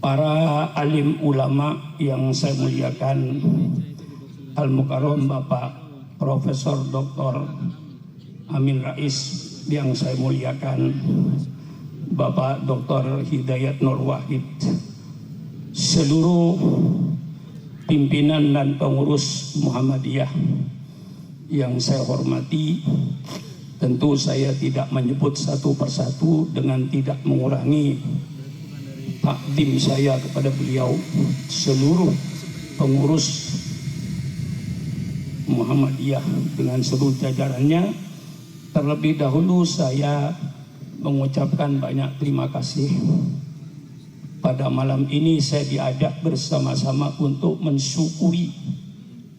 para alim ulama yang saya muliakan, Al-Mukarram Bapak Profesor Dr. Amin Rais yang saya muliakan, Bapak Dr. Hidayat Nur Wahid, seluruh pimpinan dan pengurus Muhammadiyah yang saya hormati. Tentu saya tidak menyebut satu persatu dengan tidak mengurangi takdim saya kepada beliau, seluruh pengurus Muhammadiyah dengan seluruh jajarannya. Terlebih dahulu saya mengucapkan banyak terima kasih. Pada malam ini saya diajak bersama-sama untuk mensyukuri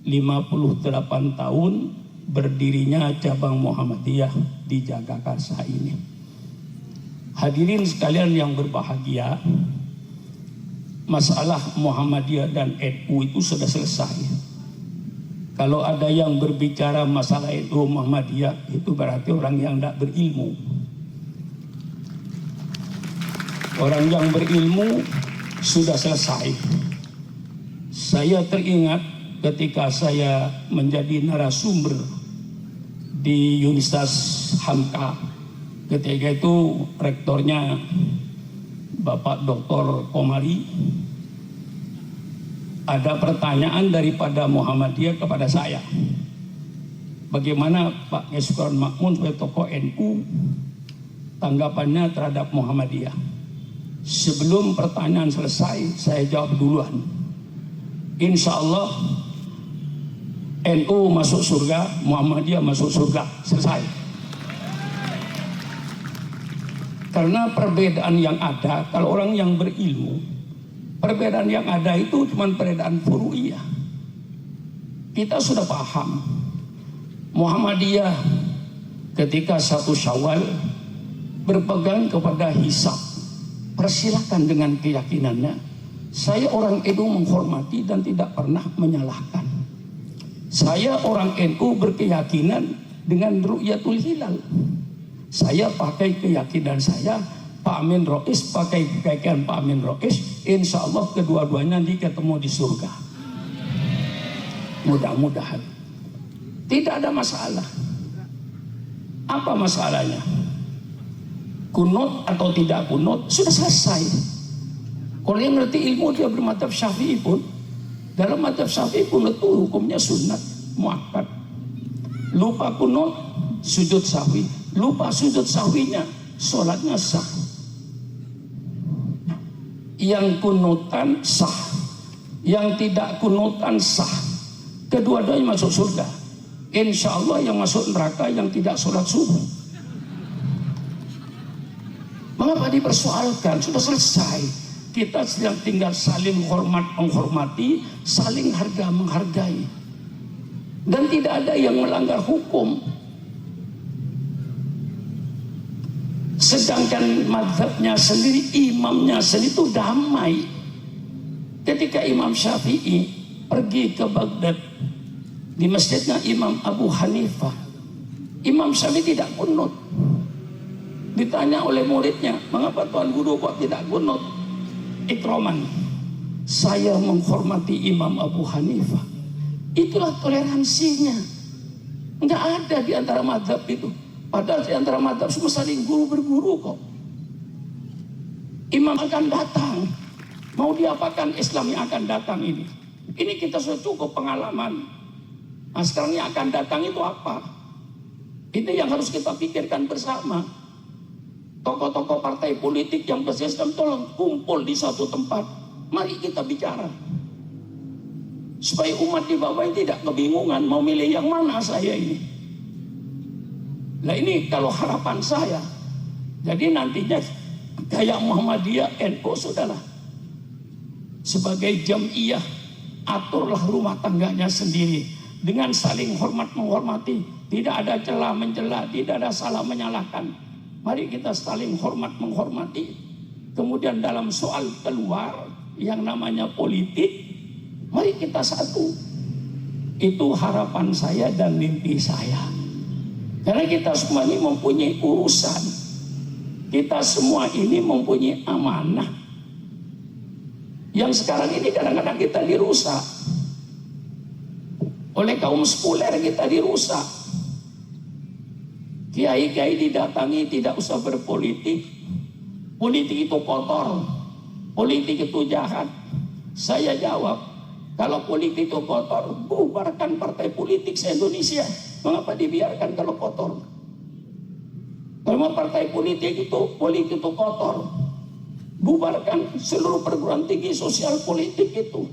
58 tahun berdirinya cabang Muhammadiyah di Jagakarsa ini. Hadirin sekalian yang berbahagia, masalah Muhammadiyah dan NU itu sudah selesai. Kalau ada yang berbicara masalah NU Muhammadiyah, itu berarti orang yang tidak berilmu. Orang yang berilmu sudah selesai. Saya teringat ketika saya menjadi narasumber di Universitas Hamka. Ketika itu rektornya Bapak Dr. Komari. Ada pertanyaan daripada Muhammadiyah kepada saya. Bagaimana Pak Esukron Makmun sebagai tokoh NU tanggapannya terhadap Muhammadiyah? Sebelum pertanyaan selesai, saya jawab duluan. Insya Allah NU masuk surga, Muhammadiyah masuk surga. Selesai. Karena perbedaan yang ada, kalau orang yang berilmu, perbedaan yang ada itu cuma perbedaan furu'iyah. Kita sudah paham. Muhammadiyah ketika 1 Syawal berpegang kepada hisab. Persilakan dengan keyakinannya. Saya orang NU menghormati dan tidak pernah menyalahkan. Saya orang NU berkeyakinan dengan ru'yatul hilal. Saya pakai keyakinan saya, Pak Amin Rais pakai keyakinan Pak Amin Rais. Insya Allah kedua-duanya nanti ketemu di surga. Mudah-mudahan. Tidak ada masalah. Apa masalahnya? Kunut atau tidak kunut sudah selesai. Kalau yang ngerti ilmu dia bermadzhab Syafi'i pun, dalam madzhab Syafi'i kunut itu hukumnya sunat muakkad. Lupa kunut sujud sahwi, lupa sujud sahwinya sholatnya sah. Yang kunutan sah, yang tidak kunutan sah. Kedua-duanya masuk surga. Insya Allah yang masuk neraka yang tidak sholat subuh. Mengapa dipersoalkan? Sudah selesai. Kita sedang tinggal saling hormat menghormati, saling harga menghargai. Dan tidak ada yang melanggar hukum. Sedangkan mazhabnya sendiri, imamnya sendiri itu damai. Ketika Imam Syafi'i pergi ke Baghdad, di masjidnya Imam Abu Hanifah, Imam Syafi'i tidak kunut. Ditanya oleh muridnya, mengapa Tuan Guru kok tidak kunut? Ikroman, saya menghormati Imam Abu Hanifah. Itulah toleransinya. Enggak ada di antara mazhab itu. Padahal di antara mazhab semua saling guru berguru kok. Imam akan datang. Mau diapakan Islam yang akan datang ini? Ini kita sudah cukup pengalaman. Nah sekarang yang akan datang itu apa? Ini yang harus kita pikirkan bersama. Tokoh-tokoh partai politik yang bersistem tolong kumpul di satu tempat. Mari kita bicara. Supaya umat di bawah ini tidak kebingungan mau milih yang mana saya ini. Nah ini kalau harapan saya. Jadi nantinya kayak Muhammadiyah NU sudahlah. Sebagai jamiah aturlah rumah tangganya sendiri. Dengan saling hormat menghormati. Tidak ada celah mencela, tidak ada salah menyalahkan. Mari kita saling hormat menghormati. Kemudian dalam soal keluar yang namanya politik, mari kita satu. Itu harapan saya dan mimpi saya. Karena kita semua ini mempunyai urusan. Kita semua ini mempunyai amanah. Yang sekarang ini kadang-kadang kita dirusak oleh kaum sekuler, kita dirusak. Kiai-kiai didatangi, tidak usah berpolitik. Politik itu kotor, politik itu jahat. Saya jawab, kalau politik itu kotor, bubarkan partai politik se-Indonesia. Mengapa dibiarkan kalau kotor? Kalau partai politik itu kotor, bubarkan seluruh perguruan tinggi sosial politik itu.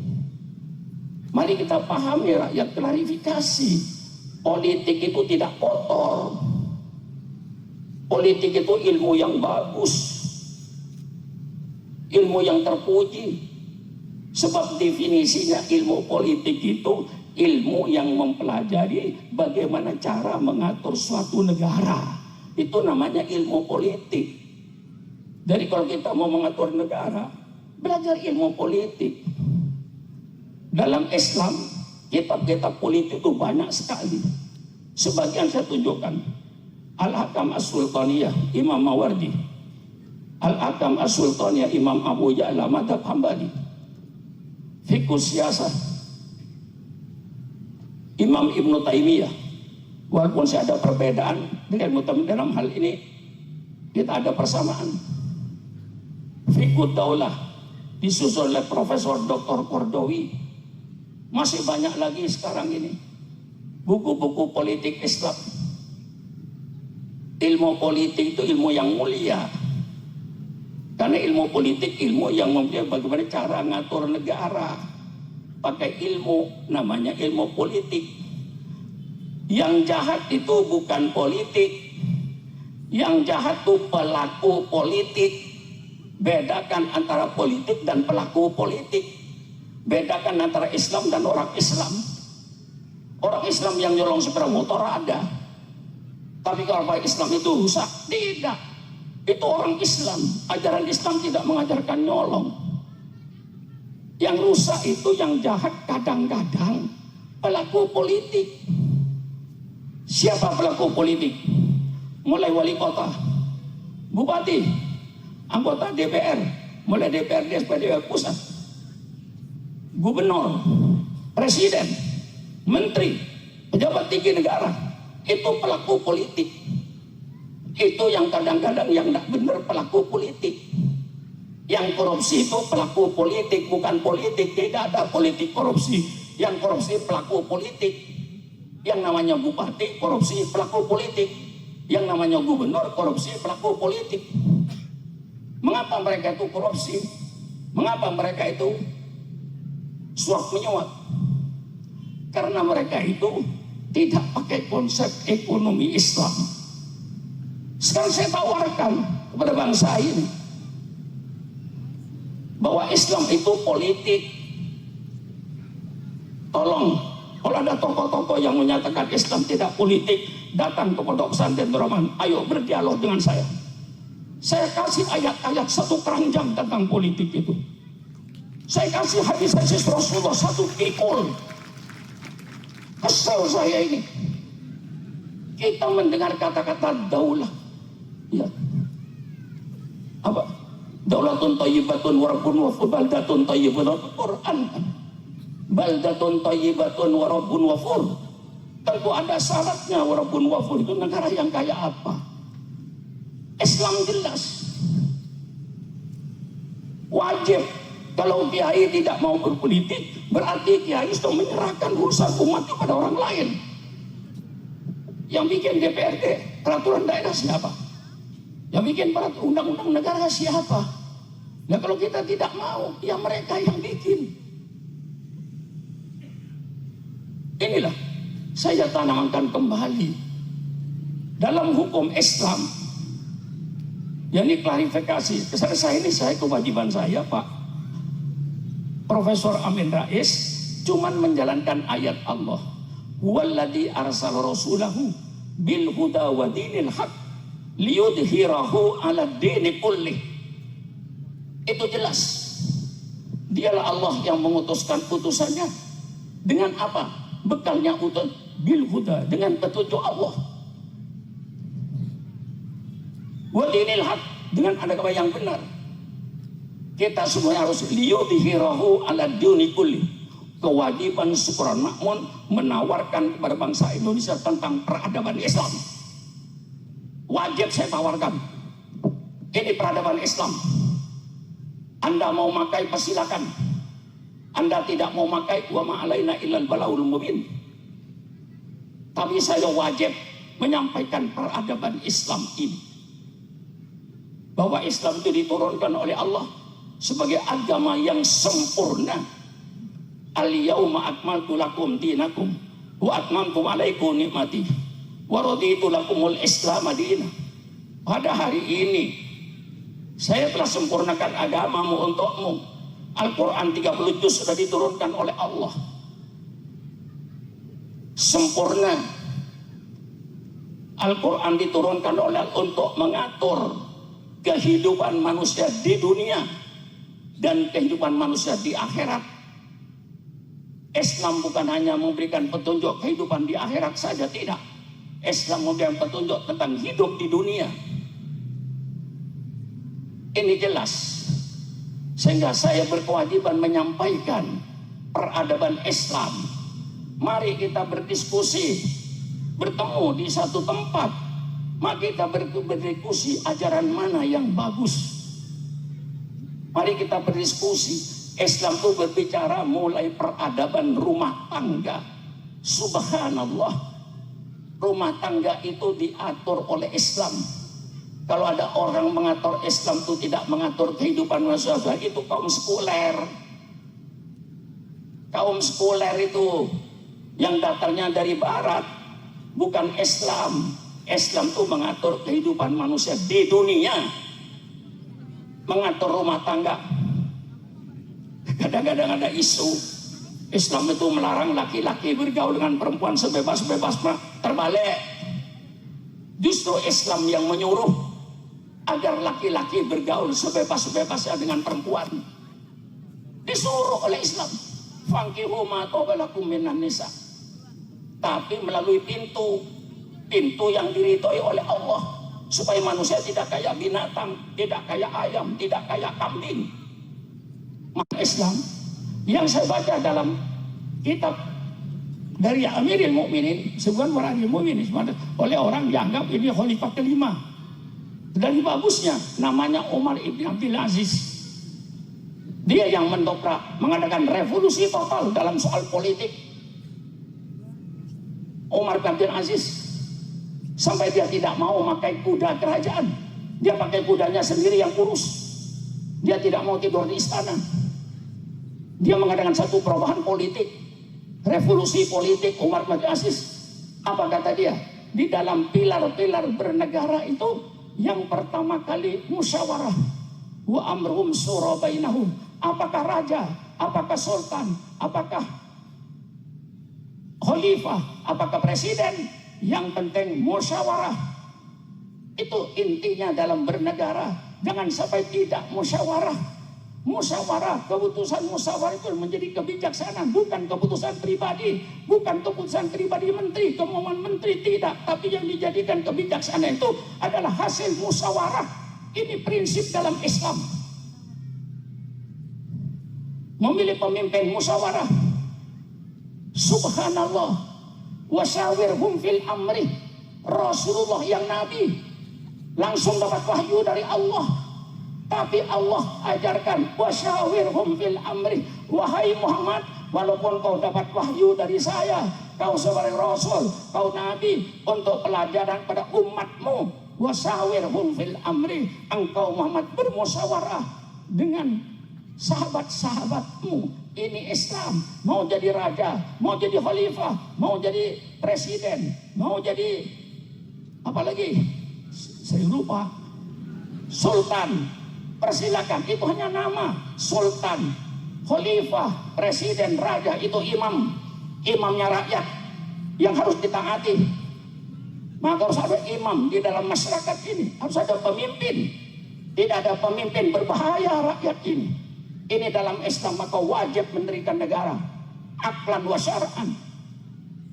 Mari kita pahami rakyat, klarifikasi. Politik itu tidak kotor. Politik itu ilmu yang bagus, ilmu yang terpuji. Sebab definisinya ilmu politik itu ilmu yang mempelajari bagaimana cara mengatur suatu negara. Itu namanya ilmu politik. Jadi kalau kita mau mengatur negara, belajar ilmu politik. Dalam Islam, kitab-kitab politik itu banyak sekali. Sebagian saya tunjukkan. Al-Hakam As-Sultaniyah, Imam Mawardi. Al-Hakam As-Sultaniyah, Imam Abu Ja'la, Madhab Hambali. Fiqhus Siyasah, Imam Ibnu Taimiyah. Walaupun saya ada perbedaan dengan Mu'tamin dalam hal ini, kita ada persamaan. Fiqhud Daulah disusun oleh Profesor Dr. Kordowi. Masih banyak lagi sekarang ini buku-buku politik Islam. Ilmu politik itu ilmu yang mulia, karena ilmu politik ilmu yang mempunyai bagaimana cara ngatur negara. Pakai ilmu, namanya ilmu politik. Yang jahat itu bukan politik, yang jahat itu pelaku politik. Bedakan antara politik dan pelaku politik. Bedakan antara Islam dan orang Islam. Orang Islam yang nyolong sepeda motor ada, tapi kalau orang Islam itu rusak, tidak. Itu orang Islam. Ajaran Islam tidak mengajarkan nyolong. Yang rusak itu, yang jahat kadang-kadang pelaku politik. Siapa pelaku politik? Mulai wali kota, bupati, anggota DPR, mulai DPRD sampai DPR pusat, gubernur, presiden, menteri, pejabat tinggi negara, itu pelaku politik. Itu yang kadang-kadang yang tidak benar pelaku politik. Yang korupsi itu pelaku politik, bukan politik. Tidak ada politik korupsi. Yang korupsi pelaku politik. Yang namanya bupati korupsi pelaku politik. Yang namanya gubernur korupsi pelaku politik. Mengapa mereka itu korupsi? Mengapa mereka itu suap menyuap? Karena mereka itu tidak pakai konsep ekonomi Islam. Sekarang saya tawarkan kepada bangsa ini bahwa Islam itu politik. Tolong, kalau ada tokoh-tokoh yang menyatakan Islam tidak politik, datang ke Pondok Pesantren Nur Rahman. Ayo berdialog dengan saya. Saya kasih ayat-ayat satu keranjang tentang politik itu. Saya kasih hadis-hadis Rasulullah satu pikul. Kesel saya ini. Kita mendengar kata-kata daulah. Ya. Apa? Daulatun thayyibatun wa rabbun wafur, baldatun thayyibatun Quran. Baldatun thayyibatun wa rabbun wafur. Tentu ada syaratnya. Wa rabbun wafur itu negara yang kayak apa? Islam jelas. Wajib. Kalau kiai tidak mau berpolitik, berarti kiai sudah menyerahkan urusan umat kepada orang lain. Yang bikin DPRD, peraturan daerah siapa? Yang bikin undang-undang negara siapa? Nah kalau kita tidak mau, ya mereka yang bikin. Inilah saya tanamkan kembali dalam hukum Islam. Ya ini klarifikasi. Saya ini kewajiban saya Pak Profesor Amin Rais cuman menjalankan ayat Allah. Huwallazi arsala rasulahu bil huda wa dinil haq liyudhhirahu 'ala dini kullih. Itu jelas. Dialah Allah yang mengutuskan utusannya dengan apa? Bekalnya utus bil huda, dengan petunjuk Allah. Wa dinil haq, dengan agama yang benar. Kita semua harus liyudhirahu ala dini kulli. Kewajiban Syukron Makmun menawarkan kepada bangsa Indonesia tentang peradaban Islam. Wajib saya tawarkan. Ini peradaban Islam. Anda mau makai persilakan. Anda tidak mau makai, wa ma'alaina illal balaul mubin. Tapi saya wajib menyampaikan peradaban Islam ini. Bahwa Islam itu diturunkan oleh Allah sebagai agama yang sempurna. Al-yawma akmaltu lakum dinakum wa atmamtu alaikum nikmati wa raditu lakumul Islam madinah. Pada hari ini saya telah sempurnakan agamamu untukmu. Al-Quran 30 juz sudah diturunkan oleh Allah. Sempurna. Al-Quran diturunkan oleh untuk mengatur kehidupan manusia di dunia dan kehidupan manusia di akhirat. Islam bukan hanya memberikan petunjuk kehidupan di akhirat saja, tidak. Islam memberikan petunjuk tentang hidup di dunia. Ini jelas. Sehingga saya berkewajiban menyampaikan peradaban Islam. Mari kita berdiskusi, bertemu di satu tempat. Mari kita berdiskusi ajaran mana yang bagus. Mari kita berdiskusi. Islam itu berbicara mulai peradaban rumah tangga. Subhanallah. Rumah tangga itu diatur oleh Islam. Kalau ada orang mengatur Islam itu tidak mengatur kehidupan manusia, itu kaum sekuler. Kaum sekuler itu yang datangnya dari barat, bukan Islam. Islam itu mengatur kehidupan manusia di dunia. Mengatur rumah tangga. Kadang-kadang ada isu Islam itu melarang laki-laki bergaul dengan perempuan sebebas-bebasnya. Terbalik, justru Islam yang menyuruh agar laki-laki bergaul sebebas-bebasnya dengan perempuan. Disuruh oleh Islam, fankihu ma taba lakum minan nisa. Tapi melalui pintu yang diridhoi oleh Allah, supaya manusia tidak kayak binatang, tidak kayak ayam, tidak kayak kambing. Maka Islam yang saya baca dalam kitab dari Amirul Mukminin, sebuah Amirul Mukminin oleh orang dianggap ini khalifah kelima. Dari bagusnya namanya Umar ibn Abdul Aziz. Dia yang mendobrak, mengadakan revolusi total dalam soal politik. Umar bin Abdul Aziz sampai dia tidak mau pakai kuda kerajaan. Dia pakai kudanya sendiri yang kurus. Dia tidak mau tidur di istana. Dia mengadakan satu perubahan politik, revolusi politik Umar bin Abdul Aziz. Apa kata dia? Di dalam pilar-pilar bernegara itu yang pertama kali musyawarah. Wa amruhum syura bainahum. Apakah raja, apakah sultan, apakah khalifah, apakah presiden, yang penting musyawarah. Itu intinya dalam bernegara. Jangan sampai tidak musyawarah. Musyawarah, keputusan musyawarah itu menjadi kebijaksanaan, bukan keputusan pribadi, bukan keputusan pribadi menteri, kemauan menteri, tidak. Tapi yang dijadikan kebijaksanaan itu adalah hasil musyawarah. Ini prinsip dalam Islam. Memilih pemimpin musyawarah. Subhanallah. Wasyawirhum fil amri. Rasulullah yang Nabi langsung dapat wahyu dari Allah. Tapi Allah ajarkan wasyawirhum fil amri. Wahai Muhammad, walaupun kau dapat wahyu dari saya, kau sebagai Rasul, kau Nabi, untuk pelajaran pada umatmu, wasyawirhum fil amri, engkau Muhammad bermusyawarah dengan sahabat-sahabatmu. Ini Islam. Mau jadi raja, mau jadi khalifah, mau jadi presiden, mau jadi apa lagi? Saya lupa. Sultan. Persilakan, itu hanya nama. Sultan, khalifah, presiden, raja, itu imamnya rakyat yang harus ditaati. Maka harus ada imam di dalam masyarakat ini, harus ada pemimpin. Tidak ada pemimpin berbahaya rakyat ini. Ini dalam Islam, maka wajib mendirikan negara aklan wa syar'an.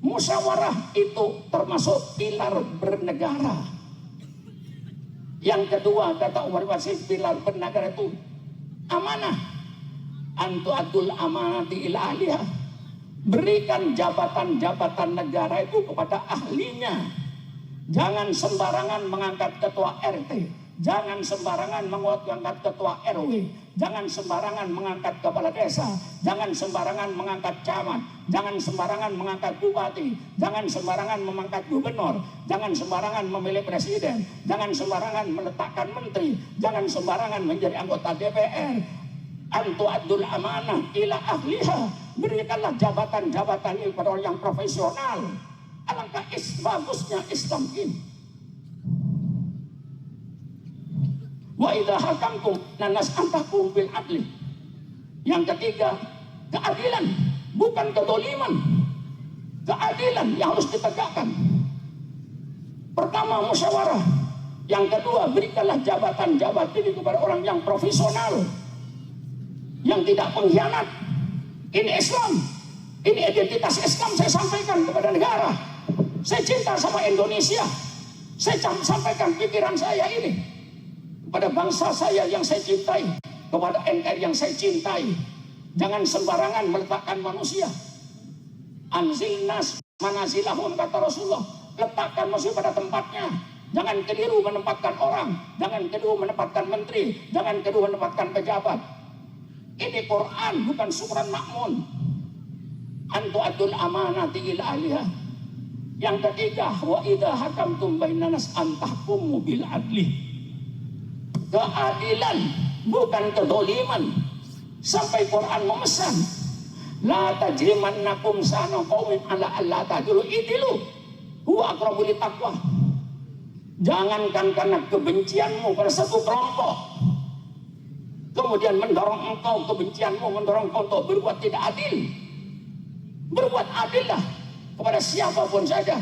Musyawarah itu termasuk pilar bernegara. Yang kedua, kata Umar bin Abdul Aziz, pilar bernegara itu amanah. Antu'atul amanati ila ahliha. Berikan jabatan-jabatan negara itu kepada ahlinya. Jangan sembarangan mengangkat ketua RT, jangan sembarangan mengangkat ketua RW, jangan sembarangan mengangkat kepala desa, jangan sembarangan mengangkat camat, jangan sembarangan mengangkat bupati, jangan sembarangan mengangkat gubernur, jangan sembarangan memilih presiden, jangan sembarangan meletakkan menteri, jangan sembarangan menjadi anggota DPR. Antu'addul amanah ila ahliha. Berikanlah jabatan-jabatan ini kepada orang yang profesional. Alangkah bagusnya Islam ini. Wa idza hakamtum nanas antakum bil adli. Yang ketiga, keadilan, bukan kedoliman. Keadilan yang harus ditegakkan. Pertama, musyawarah. Yang kedua, berikanlah jabatan-jabatan ini kepada orang yang profesional, yang tidak pengkhianat. Ini Islam, ini identitas Islam. Saya sampaikan kepada negara. Saya cinta sama Indonesia. Saya sampaikan pikiran saya ini kepada bangsa saya yang saya cintai, kepada NKRI yang saya cintai. Jangan sembarangan meletakkan manusia. Anzil nas manazilahum, kata Rasulullah. Letakkan manusia pada tempatnya. Jangan keliru menempatkan orang, jangan keliru menempatkan menteri, jangan keliru menempatkan pejabat. Ini Quran, bukan surat Ma'mun. Antu'addul amanati ila ahliha. Yang ketiga, wa idza hakamtum bainan nas antahkumu bil adli. Keadilan, bukan kedoliman. Sampai Quran memesan, la tajrimannakum sa'nu qaumin ala alla ta'dilu idilu huwa aqrabu littaqwa. Jangankan karena kebencianmu pada satu kelompok, kemudian mendorong engkau, kebencianmu mendorong engkau untuk berbuat tidak adil. Berbuat adillah kepada siapapun saja,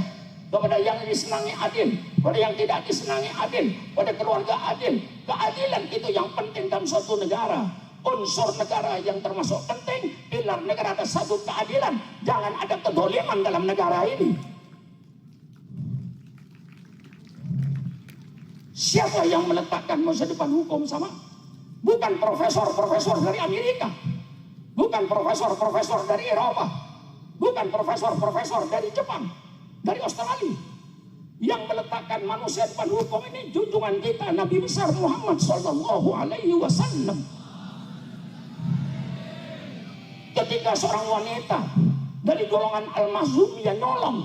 kepada yang disenangi adil, kepada yang tidak disenangi adil, pada keluarga adil. Keadilan itu yang penting dalam suatu negara. Unsur negara yang termasuk penting, pilar negara ada satu, keadilan. Jangan ada kedoliman dalam negara ini. Siapa yang meletakkan masa depan hukum sama? Bukan profesor-profesor dari Amerika, bukan profesor-profesor dari Eropa, bukan profesor-profesor dari Jepang, dari Australia. Yang meletakkan manusia depan hukum ini junjungan kita Nabi besar Muhammad Sallallahu Alaihi Wasallam. Ketika seorang wanita dari golongan Al-Mahzumiyah nolong,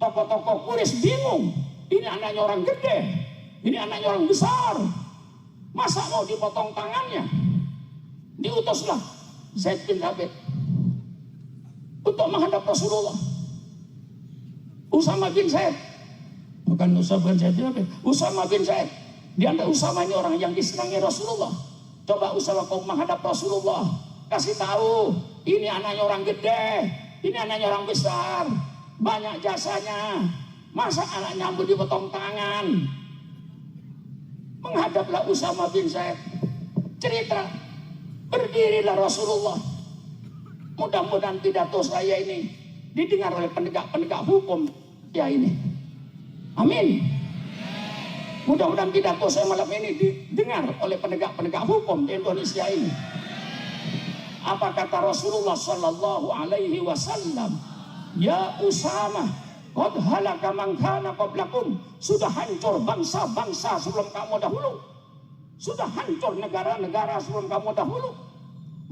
tokoh-tokoh Quraisy bingung. Ini anaknya orang gede, ini anaknya orang besar. Masa mau dipotong tangannya? Diutuslah Zaid bin Thabit untuk menghadap Rasulullah. Usama bin Zaid, bukan Usama bin Zaid, Usama bin Zaid. Di antara Usama ini orang yang disenangi Rasulullah. Coba Usama kau menghadap Rasulullah, kasih tahu, ini anaknya orang gede, ini anaknya orang besar, banyak jasanya. Masa anaknya mau dipotong tangan? Menghadaplah Usama bin Zaid. Cerita, berdirilah Rasulullah. Mudah-mudahan pidato saya ini didengar oleh penegak-penegak hukum ya ini. Amin. Mudah-mudahan pidato saya malam ini didengar oleh penegak-penegak hukum di Indonesia ini. Apa kata Rasulullah Sallallahu Alaihi Wasallam? Ya Usama, qad halaka man kana qablakum. Sudah hancur bangsa-bangsa sebelum kamu dahulu. Sudah hancur negara-negara sebelum kamu dahulu.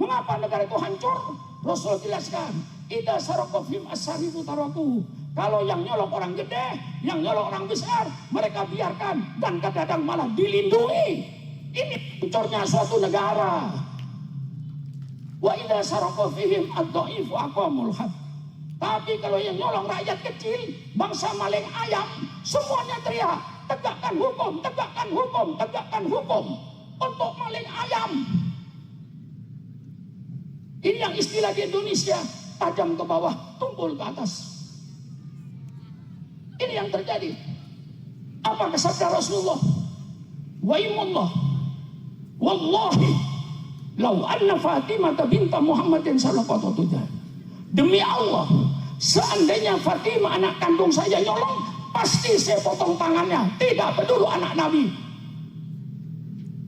Mengapa negara itu hancur? Rasul jelaskan, idza saraka fim asarifu taraku. Kalau yang nyolong orang gede, yang nyolong orang besar, mereka biarkan dan kadang-kadang malah dilindungi. Ini hancurnya suatu negara. Wa idza saraka fihim ad-dhaifu aqamul had. Tapi kalau yang nyolong rakyat kecil, bangsa maling ayam, semuanya teriak, tegakkan hukum, tegakkan hukum, tegakkan hukum untuk maling ayam. Ini yang istilah di Indonesia, tajam ke bawah, tumpul ke atas. Ini yang terjadi. Apa sabda Rasulullah? Waimullah, wallahi, lau anna Fatimah binta Muhammadin sallallahu alaihi wasallam. Demi Allah, seandainya Fatimah anak kandung saya nyolong, pasti saya potong tangannya. Tidak peduli anak Nabi.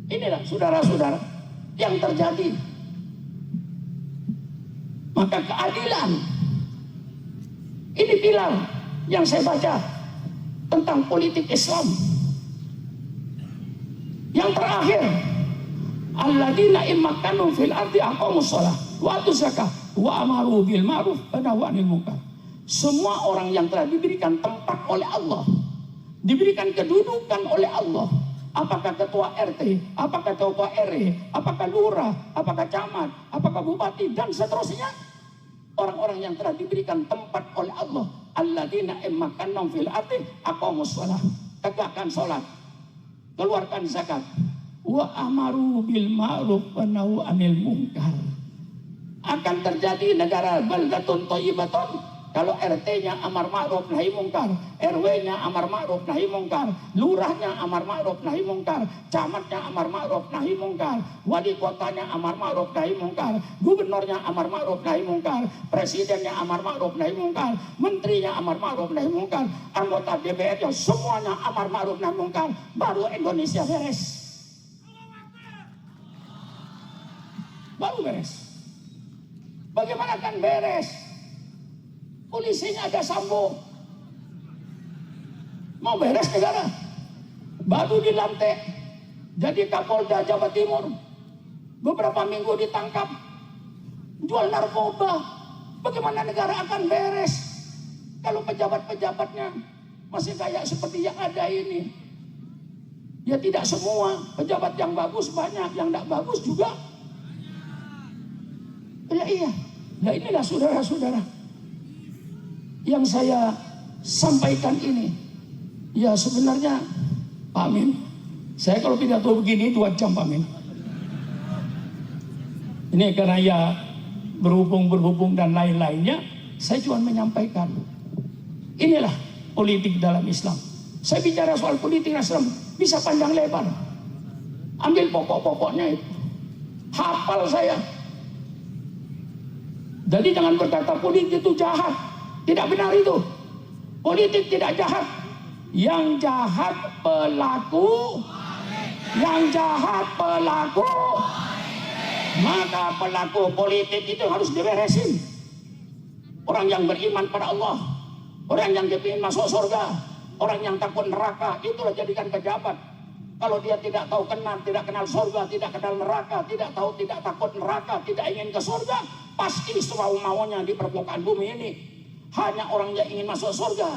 Inilah saudara-saudara, yang terjadi. Maka keadilan, ini pilar yang saya baca tentang politik Islam. Yang terakhir, alladzina immakanu fil ardi aqamus shalah wa atuz zakah wa amaru bil ma'ruf wa nahaw 'anil munkar. Semua orang yang telah diberikan tempat oleh Allah, diberikan kedudukan oleh Allah, apakah ketua RT, apakah ketua RW, apakah lurah, apakah camat, apakah bupati dan seterusnya, orang-orang yang telah diberikan tempat oleh Allah, alladzina immakanu fil ardi aqamus shalah, tegakkan salat, keluarkan zakat, wa amaru bil ma'ruf wa nahaw 'anil munkar. Akan terjadi negara baldatun thayyibatun kalau RT-nya amar ma'ruf nahi mungkar, RW-nya amar ma'ruf nahi mungkar, lurahnya amar ma'ruf nahi mungkar, camatnya amar ma'ruf nahi mungkar, wali kotanya amar ma'ruf nahi mungkar, gubernurnya amar ma'ruf nahi mungkar, presidennya amar ma'ruf nahi mungkar, menterinya amar ma'ruf nahi mungkar, anggota DPR-nya semuanya amar ma'ruf nahi mungkar, baru Indonesia beres. Baru beres. Bagaimana kan beres? Polisinya ada Sambo. Mau beres negara? Baru dilantik jadi Kapolda Jawa Timur. Beberapa minggu ditangkap jual narkoba. Bagaimana negara akan beres kalau pejabat-pejabatnya masih kayak seperti yang ada ini? Ya tidak semua pejabat yang bagus, banyak yang tidak bagus juga. Ya iya. Nah inilah saudara-saudara yang saya sampaikan ini. Ya sebenarnya Pak Amin, saya kalau pidato begini 2 jam Pak Amin. Ini karena ya berhubung dan lain-lainnya, saya cuma menyampaikan. Inilah politik dalam Islam. Saya bicara soal politik Islam bisa panjang lebar. Ambil pokok-pokoknya itu. Hafal saya. Jadi jangan berkata politik itu jahat. Tidak benar itu. Politik tidak jahat. Yang jahat pelaku. Yang jahat pelaku. Maka pelaku politik itu harus diberesin. Orang yang beriman pada Allah, orang yang ingin masuk surga, orang yang takut neraka, itulah jadikan pejabat. Kalau dia tidak tahu tidak kenal surga, tidak kenal neraka, tidak tahu, tidak takut neraka, tidak ingin ke surga, pasti semau-maunya di permukaan bumi ini. Hanya orang yang ingin masuk surga,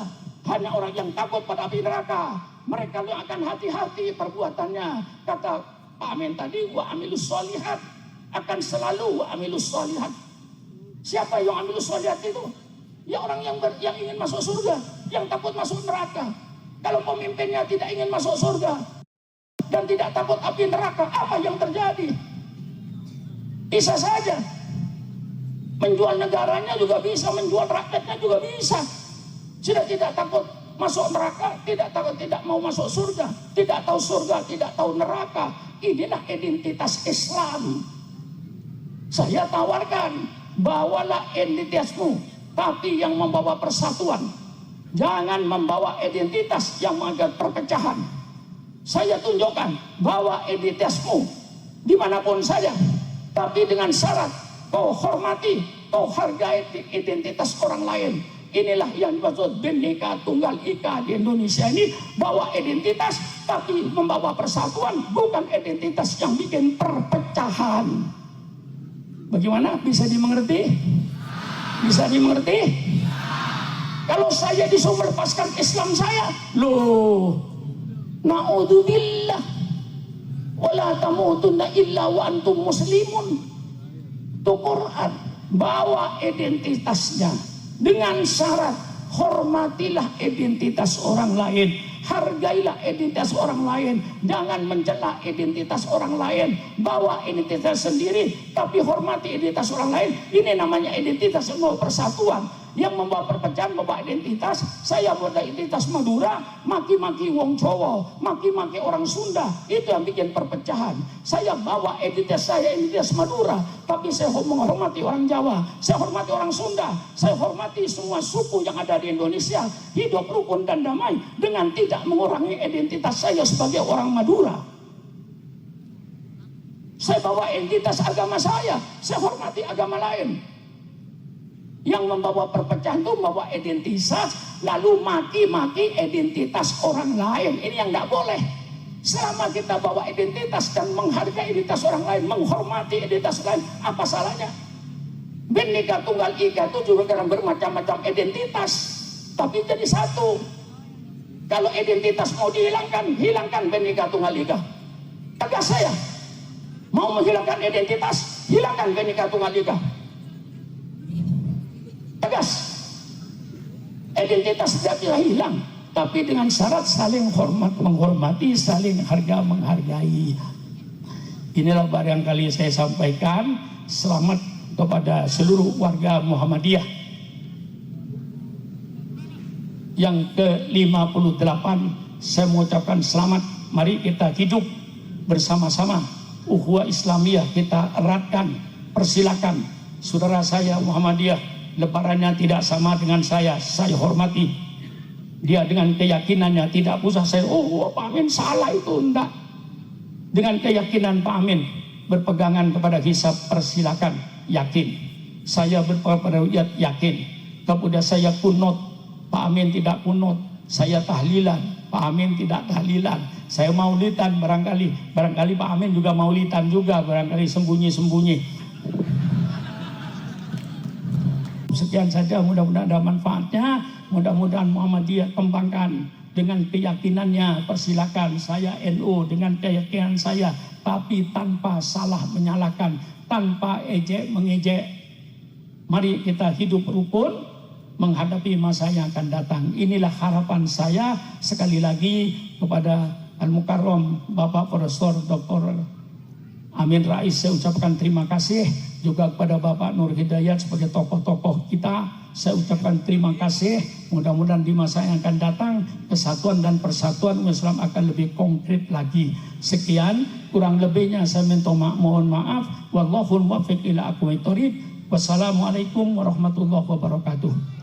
hanya orang yang takut pada api neraka, mereka yang akan hati-hati perbuatannya. Kata Pak Amin tadi, wa amilus sholihat, akan selalu wa amilus sholihat. Siapa yang amilus sholihat itu? Ya orang yang ingin masuk surga, yang takut masuk neraka. Kalau pemimpinnya tidak ingin masuk surga dan tidak takut api neraka, apa yang terjadi? Bisa saja menjual negaranya juga bisa, menjual rakyatnya juga bisa. Sudah tidak takut masuk neraka, tidak takut tidak mau masuk surga, tidak tahu surga, tidak tahu neraka. Inilah identitas Islam. Saya tawarkan, bawalah identitasmu, tapi yang membawa persatuan. Jangan membawa identitas yang mengangkat perpecahan. Saya tunjukkan, bawa identitasmu dimanapun saja, tapi dengan syarat kau hormati, kau hargai identitas orang lain. Inilah yang dimaksud Bhinneka Tunggal Ika di Indonesia ini. Bawa identitas tapi membawa persatuan, bukan identitas yang bikin perpecahan. Bagaimana? Bisa dimengerti? Bisa dimengerti? Kalau saya disuruh melepaskan Islam saya, loh, na'udzubillah, wala tamutunna illa wa antum muslimun. Itu Quran. Bawa identitasnya dengan syarat hormatilah identitas orang lain, hargailah identitas orang lain, jangan mencela identitas orang lain. Bawa identitas sendiri tapi hormati identitas orang lain. Ini namanya identitas semua persatuan. Yang membawa perpecahan, membawa identitas. Saya buat identitas Madura, maki-maki wong Jawa, maki-maki orang Sunda, itu yang bikin perpecahan. Saya bawa identitas saya, identitas Madura, tapi saya menghormati orang Jawa, saya hormati orang Sunda, saya hormati semua suku yang ada di Indonesia, hidup rukun dan damai dengan tidak mengurangi identitas saya sebagai orang Madura. Saya bawa entitas agama saya hormati agama lain. Yang membawa perpecahan itu membawa identitas, lalu maki-maki identitas orang lain. Ini yang nggak boleh. Selama kita bawa identitas dan menghargai identitas orang lain, menghormati identitas lain, apa salahnya? Bhinneka Tunggal Ika itu juga karena bermacam-macam identitas, tapi jadi satu. Kalau identitas mau dihilangkan, hilangkan Bhinneka Tunggal Ika. Tegas saya. Mau menghilangkan identitas, hilangkan Bhinneka Tunggal Ika. Tegas. Identitas tidak bisa hilang, tapi dengan syarat saling hormat menghormati, saling harga menghargai. Inilah barangkali saya sampaikan. Selamat kepada seluruh warga Muhammadiyah yang ke-58. Saya mengucapkan selamat. Mari kita hidup bersama-sama. Ukhuwah Islamiyah kita eratkan. Persilakan saudara saya Muhammadiyah, lebarannya tidak sama dengan saya hormati. Dia dengan keyakinannya, tidak usah saya, Pak Amin salah itu, enggak. Dengan keyakinan Pak Amin berpegangan kepada hisab, persilakan, yakin. Saya berpegang pada ru'yat, yakin. Kemudian saya kunut, Pak Amin tidak kunut. Saya tahlilan, Pak Amin tidak tahlilan. Saya maulidan, barangkali Pak Amin juga maulidan juga, barangkali sembunyi-sembunyi. Sekian saja, mudah-mudahan ada manfaatnya. Mudah-mudahan Muhammadiyah kembangkan dengan keyakinannya. Persilakan, saya NU dengan keyakinan saya, tapi tanpa salah menyalahkan, tanpa ejek mengejek. Mari kita hidup rukun menghadapi masa yang akan datang. Inilah harapan saya. Sekali lagi kepada Al-Mukarram Bapak Profesor Dr. Amin Rais saya ucapkan terima kasih. Juga kepada Bapak Nur Hidayat sebagai tokoh-tokoh kita, saya ucapkan terima kasih. Mudah-mudahan di masa yang akan datang kesatuan dan persatuan umat Islam akan lebih konkret lagi. Sekian, kurang lebihnya saya mohon maaf. Wallahul muwaffiq ila aqwamit thoriq. Wassalamualaikum warahmatullahi wabarakatuh.